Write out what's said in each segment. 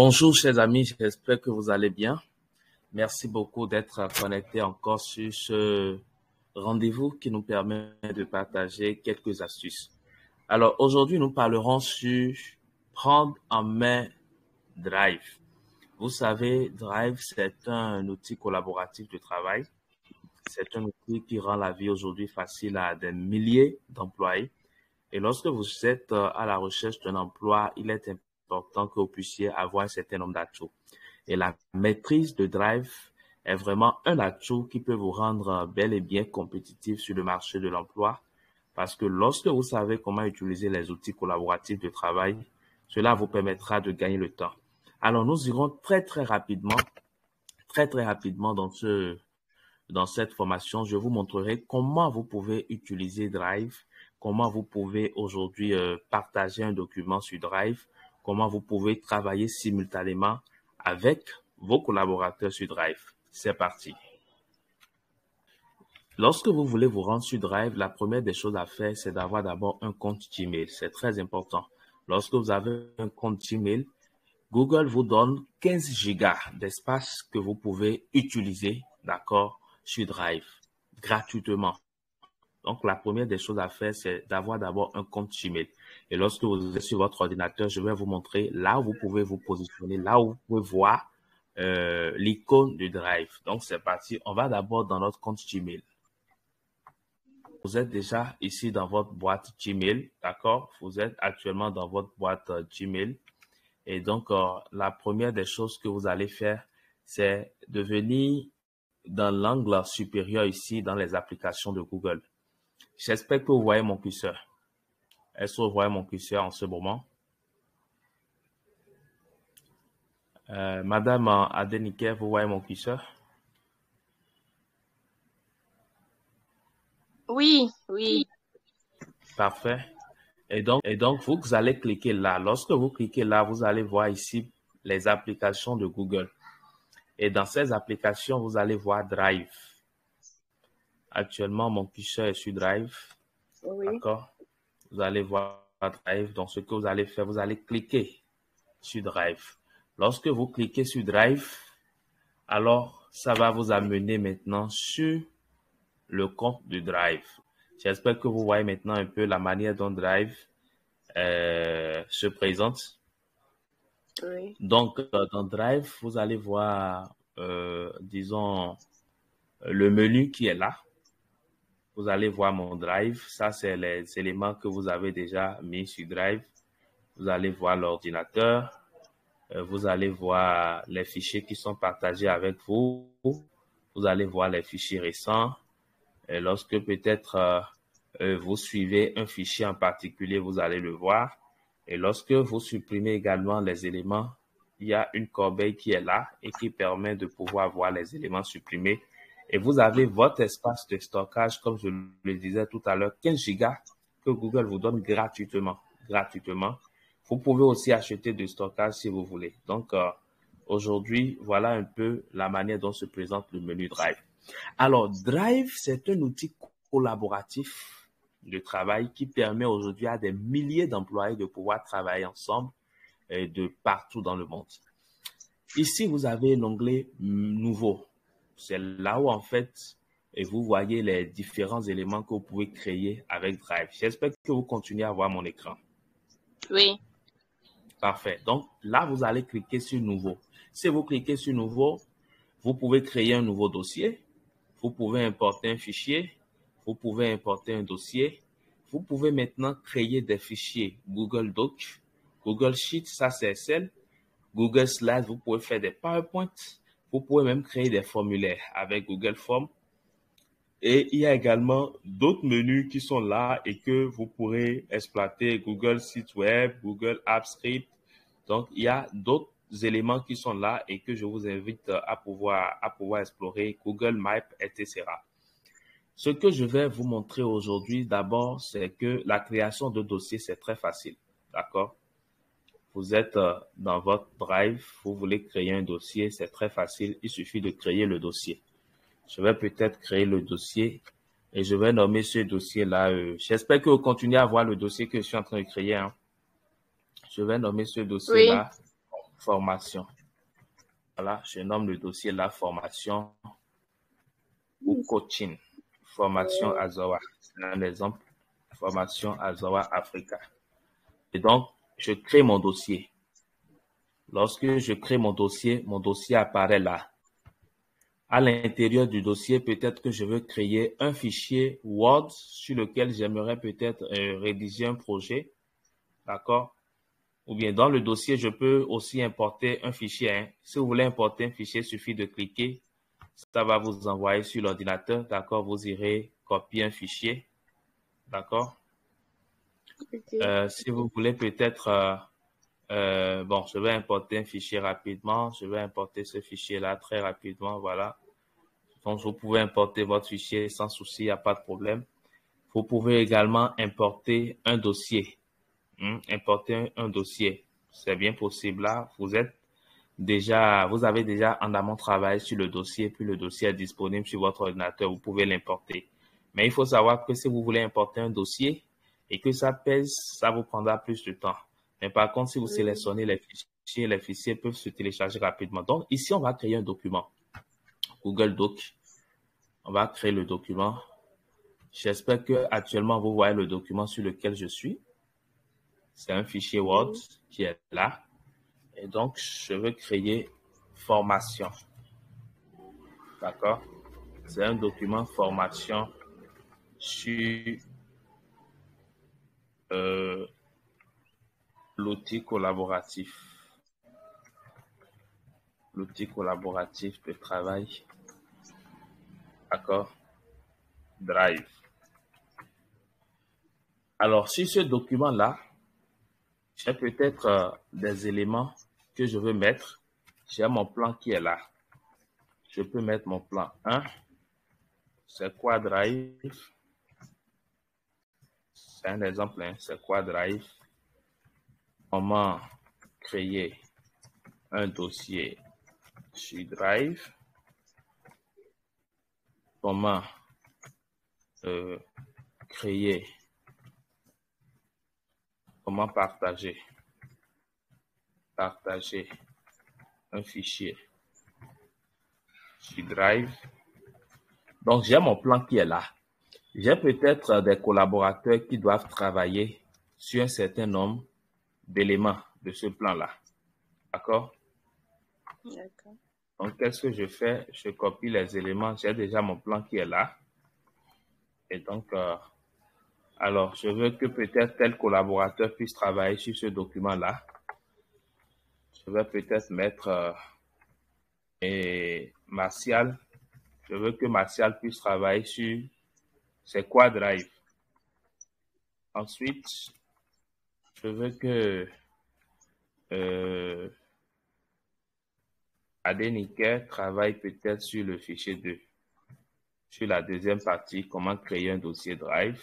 Bonjour chers amis, j'espère que vous allez bien. Merci beaucoup d'être connectés encore sur ce rendez-vous qui nous permet de partager quelques astuces. Alors aujourd'hui, nous parlerons sur prendre en main Drive. Vous savez, Drive, c'est un outil collaboratif de travail. C'est un outil qui rend la vie aujourd'hui facile à des milliers d'employés. Et lorsque vous êtes à la recherche d'un emploi, il est important que vous puissiez avoir un certain nombre d'atouts. Et la maîtrise de Drive est vraiment un atout qui peut vous rendre bel et bien compétitif sur le marché de l'emploi. Parce que lorsque vous savez comment utiliser les outils collaboratifs de travail, cela vous permettra de gagner le temps. Alors, nous irons très rapidement dans cette formation. Je vous montrerai comment vous pouvez utiliser Drive, comment vous pouvez aujourd'hui partager un document sur Drive, comment vous pouvez travailler simultanément avec vos collaborateurs sur Drive. C'est parti. Lorsque vous voulez vous rendre sur Drive, la première des choses à faire, c'est d'avoir d'abord un compte Gmail. C'est très important. Lorsque vous avez un compte Gmail, Google vous donne 15 gigas d'espace que vous pouvez utiliser, d'accord, sur Drive, gratuitement. Donc, la première des choses à faire, c'est d'avoir d'abord un compte Gmail. Et lorsque vous êtes sur votre ordinateur, je vais vous montrer là où vous pouvez vous positionner, là où vous pouvez voir l'icône de Drive. Donc, c'est parti. On va d'abord dans notre compte Gmail. Vous êtes déjà ici dans votre boîte Gmail, d'accord? Vous êtes actuellement dans votre boîte Gmail. Et donc, la première des choses que vous allez faire, c'est de venir dans l'angle supérieur ici, dans les applications de Google. J'espère que vous voyez mon curseur. Est-ce que vous voyez mon curseur en ce moment? Madame Adenike, vous voyez mon curseur? Oui. Parfait. Et donc, vous allez cliquer là. Lorsque vous cliquez là, vous allez voir ici les applications de Google. Et dans ces applications, vous allez voir Drive. Actuellement, mon curseur est sur Drive. Oui. D'accord? Vous allez voir Drive. Donc, ce que vous allez faire, vous allez cliquer sur Drive. Lorsque vous cliquez sur Drive, alors ça va vous amener maintenant sur le compte de Drive. J'espère que vous voyez maintenant un peu la manière dont Drive se présente. Oui. Donc, dans Drive, vous allez voir, disons, le menu qui est là. Vous allez voir mon Drive. Ça, c'est les éléments que vous avez déjà mis sur Drive. Vous allez voir l'ordinateur. Vous allez voir les fichiers qui sont partagés avec vous. Vous allez voir les fichiers récents. Et lorsque peut-être vous suivez un fichier en particulier, vous allez le voir. Et lorsque vous supprimez également les éléments, il y a une corbeille qui est là et qui permet de pouvoir voir les éléments supprimés. Et vous avez votre espace de stockage, comme je le disais tout à l'heure, 15 gigas que Google vous donne gratuitement. Vous pouvez aussi acheter du stockage si vous voulez. Donc, aujourd'hui, voilà un peu la manière dont se présente le menu Drive. Alors, Drive, c'est un outil collaboratif de travail qui permet aujourd'hui à des milliers d'employés de pouvoir travailler ensemble de partout dans le monde. Ici, vous avez l'onglet Nouveau. C'est là où, en fait, vous voyez les différents éléments que vous pouvez créer avec Drive. J'espère que vous continuez à voir mon écran. Oui. Parfait. Donc, là, vous allez cliquer sur Nouveau. Si vous cliquez sur Nouveau, vous pouvez créer un nouveau dossier. Vous pouvez importer un fichier. Vous pouvez importer un dossier. Vous pouvez maintenant créer des fichiers Google Doc, Google Sheet, ça c'est Excel, Google Slides, vous pouvez faire des PowerPoint. Vous pouvez même créer des formulaires avec Google Forms. Et il y a également d'autres menus qui sont là et que vous pourrez exploiter, Google Site Web, Google Apps Script. Donc, il y a d'autres éléments qui sont là et que je vous invite à pouvoir explorer, Google Maps, etc. Ce que je vais vous montrer aujourd'hui, d'abord, c'est que la création de dossiers, c'est très facile. D'accord? Vous êtes dans votre Drive, vous voulez créer un dossier, c'est très facile. Il suffit de créer le dossier. Je vais peut-être créer le dossier et je vais nommer ce dossier-là. J'espère que vous continuez à voir le dossier que je suis en train de créer. Hein. Je vais nommer ce dossier-là. formation. Voilà, je nomme le dossier là formation ou coaching. Formation Azawa. C'est un exemple. Formation Azawa Africa. Et donc, je crée mon dossier. Lorsque je crée mon dossier apparaît là. À l'intérieur du dossier, peut-être que je veux créer un fichier Word sur lequel j'aimerais peut-être rédiger un projet. D'accord? Ou bien dans le dossier, je peux aussi importer un fichier. Hein. Si vous voulez importer un fichier, il suffit de cliquer. Ça va vous envoyer sur l'ordinateur. D'accord? Vous irez copier un fichier. D'accord? Ok. Si vous voulez peut-être... bon, je vais importer un fichier rapidement. Je vais importer ce fichier-là très rapidement. Voilà. Donc, vous pouvez importer votre fichier sans souci, il n'y a pas de problème. Vous pouvez également importer un dossier. Importer un dossier. C'est bien possible là. Vous avez déjà en amont travaillé sur le dossier, puis le dossier est disponible sur votre ordinateur. Vous pouvez l'importer. Mais il faut savoir que si vous voulez importer un dossier et que ça pèse, ça vous prendra plus de temps. Mais par contre, si vous sélectionnez les fichiers peuvent se télécharger rapidement. Donc, ici, on va créer un document. Google Doc. On va créer le document. J'espère que actuellement vous voyez le document sur lequel je suis. C'est un fichier Word qui est là. Et donc, je veux créer formation. D'accord? C'est un document formation sur l'outil collaboratif. L'outil collaboratif de travail. D'accord? Drive. Alors, sur ce document-là, j'ai peut-être des éléments que je veux mettre. J'ai mon plan qui est là. Je peux mettre mon plan 1. C'est quoi Drive? C'est un exemple. Hein? C'est quoi Drive? Comment créer un dossier sur Drive? Comment comment partager un fichier sur Drive. Donc, j'ai mon plan qui est là. J'ai peut-être des collaborateurs qui doivent travailler sur un certain nombre d'éléments de ce plan-là. D'accord? D'accord. Donc, qu'est-ce que je fais? Je copie les éléments. J'ai déjà mon plan qui est là. Et donc, alors, je veux que peut-être tel collaborateur puisse travailler sur ce document-là. Je vais peut-être mettre Martial. Je veux que Martial puisse travailler sur c'est quoi Drive. Ensuite, je veux que Adenike travaille peut-être sur le fichier 2. Sur la deuxième partie, comment créer un dossier Drive.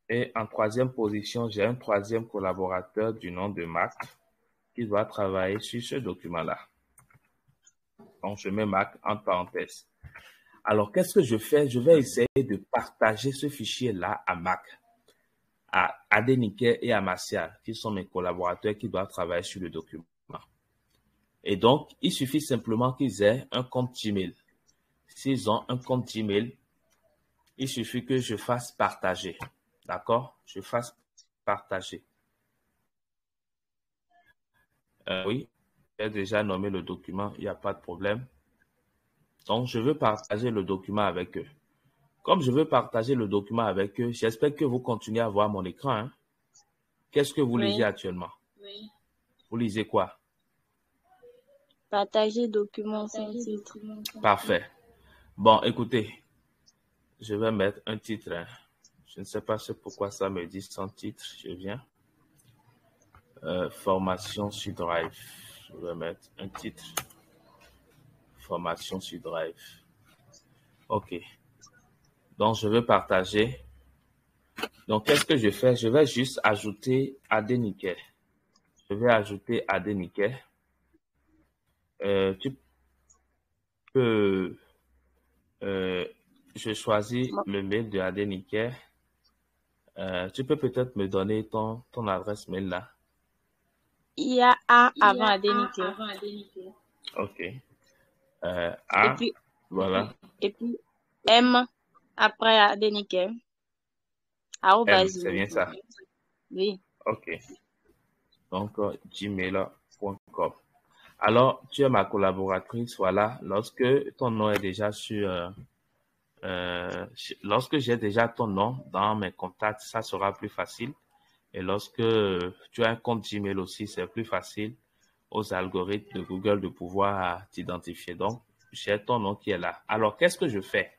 Et en troisième position, j'ai un troisième collaborateur du nom de Marc qui doit travailler sur ce document-là. Donc, je mets Marc en parenthèse. Alors, qu'est-ce que je fais? Je vais essayer de partager ce fichier-là à Marc, à Adenike et à Martial, qui sont mes collaborateurs qui doivent travailler sur le document. Et donc, il suffit simplement qu'ils aient un compte Gmail. S'ils ont un compte Gmail, il suffit que je fasse partager. D'accord? Je fasse partager. Oui, j'ai déjà nommé le document, il n'y a pas de problème. Donc, je veux partager le document avec eux. Comme je veux partager le document avec eux, j'espère que vous continuez à voir mon écran. Hein? Qu'est-ce que vous lisez actuellement? Oui. Vous lisez quoi? Partager document sans titre. Parfait. Bon, écoutez, je vais mettre un titre. Hein. Je ne sais pas pourquoi ça me dit sans titre. Je viens. Formation sur Drive. Je vais mettre un titre. Formation sur Drive. OK. Donc, je vais partager. Donc, qu'est-ce que je fais? Je vais juste ajouter Adenike. Je vais ajouter Adenike. Tu peux... je choisis le mail de Adenike. Tu peux peut-être me donner ton adresse mail là. Il y a A avant Adenike. Ok. Et A, puis, voilà. et puis M après Adenike. M, Arrobas c'est bien ça. Oui. Ok. Donc, gmail.com. Alors, tu es ma collaboratrice, voilà. Lorsque ton nom est déjà lorsque j'ai déjà ton nom dans mes contacts, ça sera plus facile. Et lorsque tu as un compte Gmail aussi, c'est plus facile aux algorithmes de Google de pouvoir t'identifier. Donc, j'ai ton nom qui est là. Alors, qu'est-ce que je fais?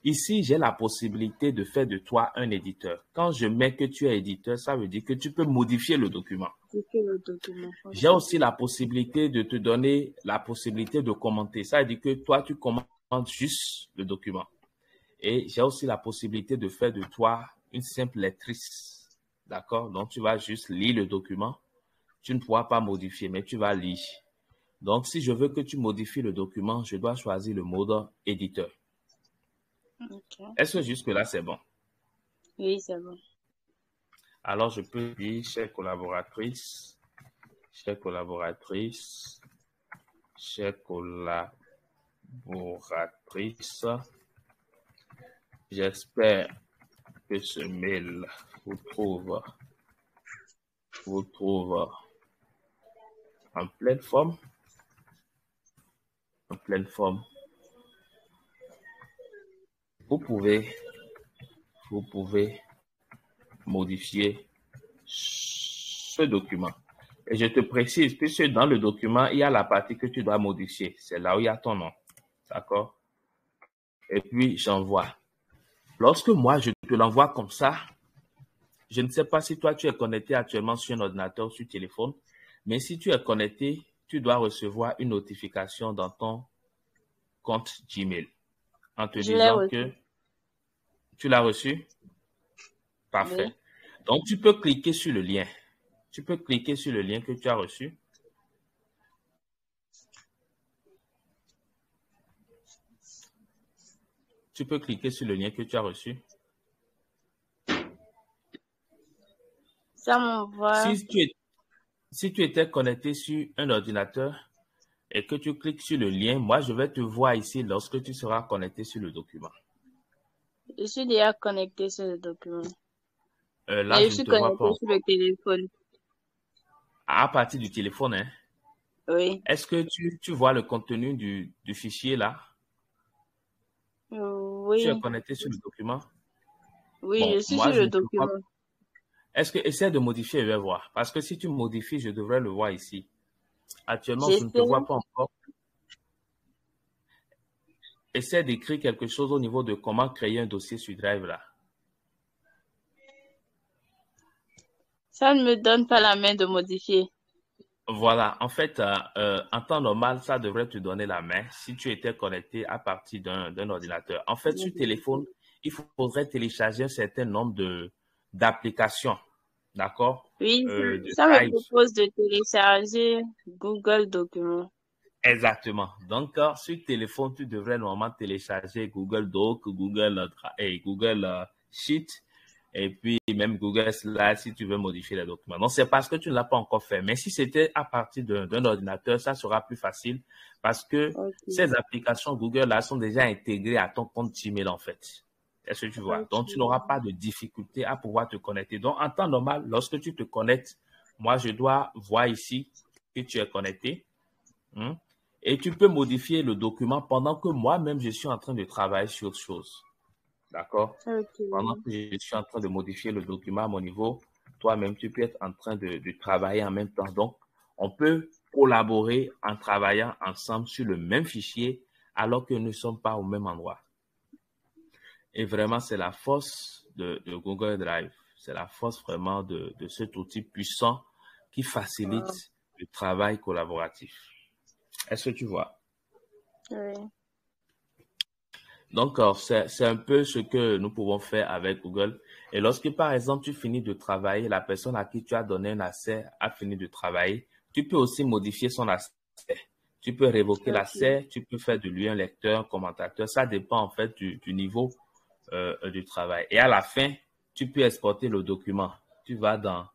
Ici, j'ai la possibilité de faire de toi un éditeur. Quand je mets que tu es éditeur, ça veut dire que tu peux modifier le document. Le document. J'ai aussi la possibilité de te donner la possibilité de commenter. Ça veut dire que toi, tu commentes juste le document. Et j'ai aussi la possibilité de faire de toi une simple lectrice. D'accord? Donc, tu vas juste lire le document. Tu ne pourras pas modifier, mais tu vas lire. Donc, si je veux que tu modifies le document, je dois choisir le mode éditeur. Okay. Est-ce que jusque-là, c'est bon? Oui, c'est bon. Alors, je peux dire, chère collaboratrice, j'espère que ce mail vous trouve en pleine forme. Vous pouvez modifier ce document. Et je te précise, puisque dans le document, il y a la partie que tu dois modifier. C'est là où il y a ton nom. D'accord? Et puis, j'envoie. Lorsque moi, je te l'envoie comme ça, je ne sais pas si toi, tu es connecté actuellement sur un ordinateur ou sur téléphone, mais si tu es connecté, tu dois recevoir une notification dans ton compte Gmail en te disant que tu l'as reçu. Parfait. Oui. Donc, tu peux cliquer sur le lien. Tu peux cliquer sur le lien que tu as reçu. Tu peux cliquer sur le lien que tu as reçu. Ça m'envoie. Si tu étais connecté sur un ordinateur et que tu cliques sur le lien, moi, je vais te voir ici lorsque tu seras connecté sur le document. Je suis déjà connecté sur le document. Là, Mais je je ne suis te vois pas connecté sur le téléphone. à partir du téléphone. Hein. Oui. Est-ce que tu vois le contenu du fichier là? Oui. Tu es connecté sur le document? Oui, Bon, je suis moi, sur je le ne te vois. document. Est-ce que essaie de modifier, je vais voir. Parce que si tu modifies, je devrais le voir ici. Actuellement, je ne te J'essaie. vois pas encore. Essaie d'écrire quelque chose au niveau de comment créer un dossier sur Drive là. Ça ne me donne pas la main de modifier. Voilà, en fait, en temps normal, ça devrait te donner la main si tu étais connecté à partir d'un ordinateur. En fait, sur téléphone, il faudrait télécharger un certain nombre d'applications, d'accord? Oui, De ça me Drive. propose de télécharger Google Documents. Exactement. Donc, sur téléphone, tu devrais normalement télécharger Google Doc, Google Sheet, et puis même Google Slide si tu veux modifier les documents. Donc, c'est parce que tu ne l'as pas encore fait. Mais si c'était à partir d'un ordinateur, ça sera plus facile parce que ces applications Google-là sont déjà intégrées à ton compte Gmail, en fait. Est-ce que tu vois? Donc, tu n'auras pas de difficulté à pouvoir te connecter. Donc, en temps normal, lorsque tu te connectes, moi, je dois voir ici que tu es connecté. Et tu peux modifier le document pendant que moi-même, je suis en train de travailler sur autre chose. D'accord? Pendant que je suis en train de modifier le document à mon niveau, toi-même, tu peux être en train de travailler en même temps. Donc, on peut collaborer en travaillant ensemble sur le même fichier alors que nous ne sommes pas au même endroit. Et vraiment, c'est la force de Google Drive. C'est la force vraiment de cet outil puissant qui facilite le travail collaboratif. Est-ce que tu vois? Oui. Donc, c'est un peu ce que nous pouvons faire avec Google. Et lorsque, par exemple, tu finis de travailler, la personne à qui tu as donné un accès a fini de travailler, tu peux aussi modifier son accès. Tu peux révoquer l'accès, tu peux faire de lui un lecteur, un commentateur. Ça dépend en fait du niveau du travail. Et à la fin, tu peux exporter le document. Tu vas dans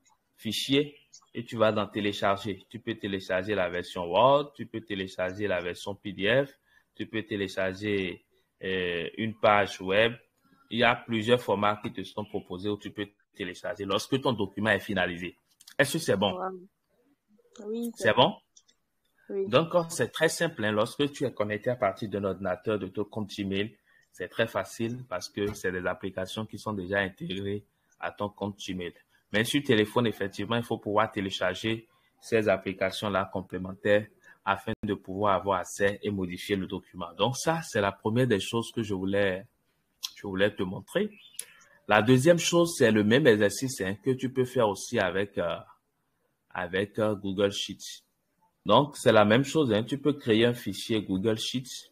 fichier et tu vas dans télécharger. Tu peux télécharger la version Word, tu peux télécharger la version PDF, tu peux télécharger une page web. Il y a plusieurs formats qui te sont proposés où tu peux télécharger lorsque ton document est finalisé. Est-ce que c'est bon? Oui, c'est bon? Oui. Donc, c'est très simple. Hein. Lorsque tu es connecté à partir d'un ordinateur, de ton compte Gmail, c'est très facile parce que c'est des applications qui sont déjà intégrées à ton compte Gmail. Mais sur téléphone, effectivement, il faut pouvoir télécharger ces applications-là complémentaires afin de pouvoir avoir accès et modifier le document. Donc, ça, c'est la première des choses que je voulais te montrer. La deuxième chose, c'est le même exercice hein, que tu peux faire aussi avec Google Sheets. Donc, c'est la même chose. Hein. Tu peux créer un fichier Google Sheets.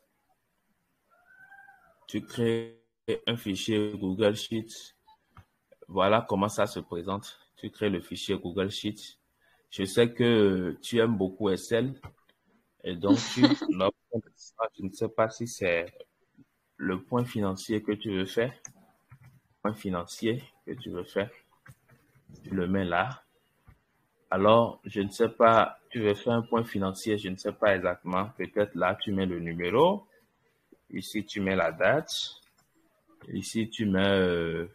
Tu crées un fichier Google Sheets. Voilà comment ça se présente. Tu crées le fichier Google Sheets. Je sais que tu aimes beaucoup Excel. Et donc, je ne sais pas si c'est le point financier que tu veux faire. Point financier que tu veux faire. Tu le mets là. Alors, je ne sais pas, tu veux faire un point financier, je ne sais pas exactement. Peut-être là, tu mets le numéro. Ici, tu mets la date. Ici, tu mets...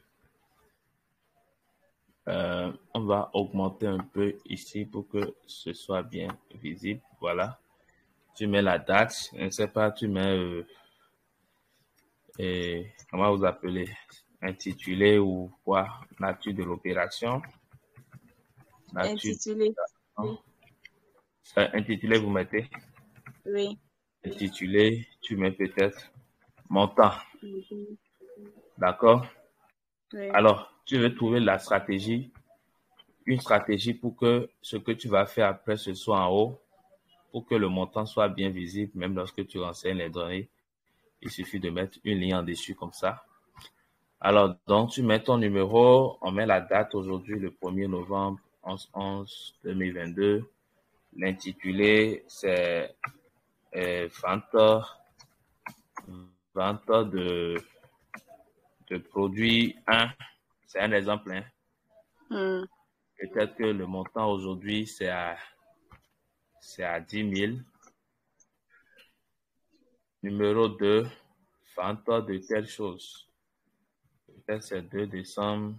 on va augmenter un peu ici pour que ce soit bien visible. Voilà. Tu mets la date. Je ne sais pas, tu mets... comment vous appelez? Intitulé ou quoi? Nature de l'opération. Intitulé. Intitulé, vous mettez? Oui. Intitulé, tu mets peut-être montant. D'accord? Oui. Alors, tu veux trouver la stratégie, une stratégie pour que ce que tu vas faire après, ce soit en haut, pour que le montant soit bien visible, même lorsque tu renseignes les données. Il suffit de mettre une ligne en dessus comme ça. Alors, donc, tu mets ton numéro, on met la date aujourd'hui, le 1er novembre 11/11/2022. L'intitulé, c'est vente de produit 1. C'est un exemple. Hein. Peut-être que le montant aujourd'hui, c'est à 10 000. Numéro 2, vente de telle chose. Peut-être c'est 2 décembre.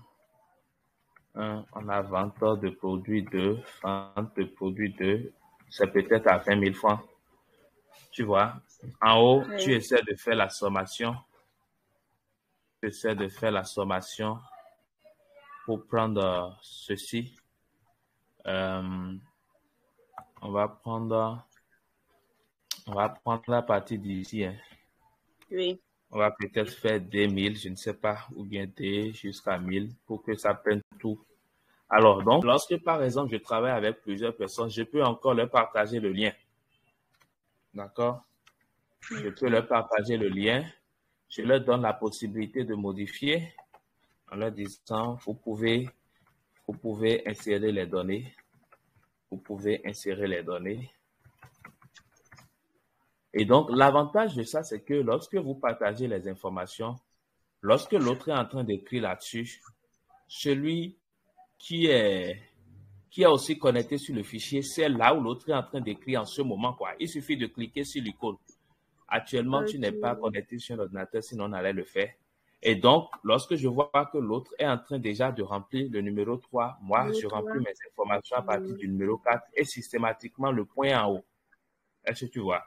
On a vente de produit 2, vente de produit 2. C'est peut-être à 20 000 francs. Tu vois, en haut, oui. Tu essaies de faire la sommation. Tu essaies de faire la sommation pour prendre ceci. On va prendre la partie d'ici. Hein. Oui. On va peut-être faire des 1000, je ne sais pas, ou bien des jusqu'à 1000 pour que ça prenne tout. Alors, donc, lorsque, par exemple, je travaille avec plusieurs personnes, je peux encore leur partager le lien. D'accord? Je peux leur partager le lien. Je leur donne la possibilité de modifier en leur disant, vous pouvez insérer les données. Vous pouvez insérer les données. Et donc, l'avantage de ça, c'est que lorsque vous partagez les informations, lorsque l'autre est en train d'écrire là-dessus, celui qui est aussi connecté sur le fichier, c'est là où l'autre est en train d'écrire en ce moment, quoi. Il suffit de cliquer sur l'icône. Actuellement, tu n'es pas connecté sur un ordinateur, sinon on allait le faire. Et donc, lorsque je vois que l'autre est en train déjà de remplir le numéro 3, moi, je remplis mes informations à partir du numéro 4 et systématiquement le point en haut. Est-ce que tu vois?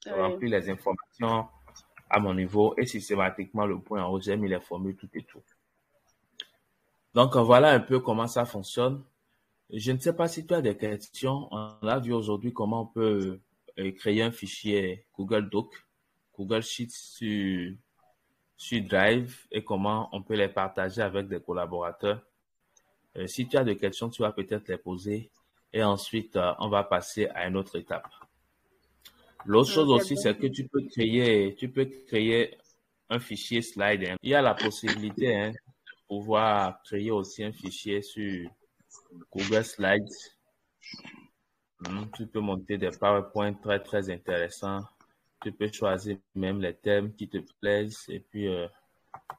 Je remplis les informations à mon niveau et systématiquement le point en haut, j'ai mis les formules, tout et tout. Donc, voilà un peu comment ça fonctionne. Je ne sais pas si tu as des questions. On a vu aujourd'hui comment on peut créer un fichier Google Doc, Google Sheets sur Drive et comment on peut les partager avec des collaborateurs. Si tu as des questions, tu vas peut-être les poser et ensuite, on va passer à une autre étape. L'autre chose aussi, c'est que tu peux créer un fichier slide. Hein. Il y a la possibilité de pouvoir créer aussi un fichier sur Google Slides. Tu peux monter des PowerPoint très, très intéressants. Tu peux choisir même les thèmes qui te plaisent et puis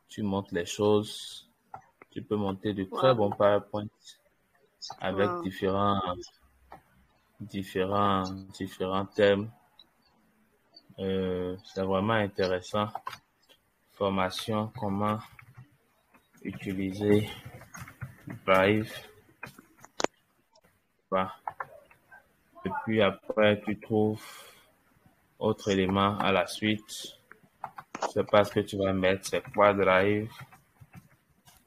tu montes les choses. Tu peux monter de très bons PowerPoint. avec Wow. différents thèmes. C'est vraiment intéressant. Formation, comment utiliser Drive. Bah. Et puis après, tu trouves autre élément à la suite. Je sais pas ce que tu vas mettre, c'est quoi Drive.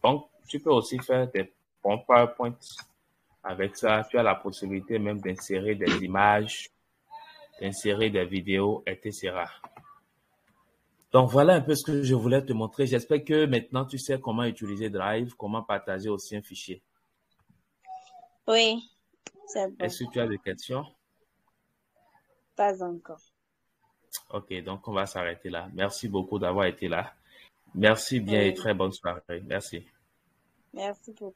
Donc, tu peux aussi faire des bons PowerPoint. Avec ça, tu as la possibilité même d'insérer des images, d'insérer des vidéos, etc. Donc, voilà un peu ce que je voulais te montrer. J'espère que maintenant, tu sais comment utiliser Drive, comment partager aussi un fichier. Oui, c'est bon. Est-ce que tu as des questions? Pas encore. Ok, donc on va s'arrêter là. Merci beaucoup d'avoir été là. Merci bien et Oui, très bonne soirée. Merci. merci beaucoup.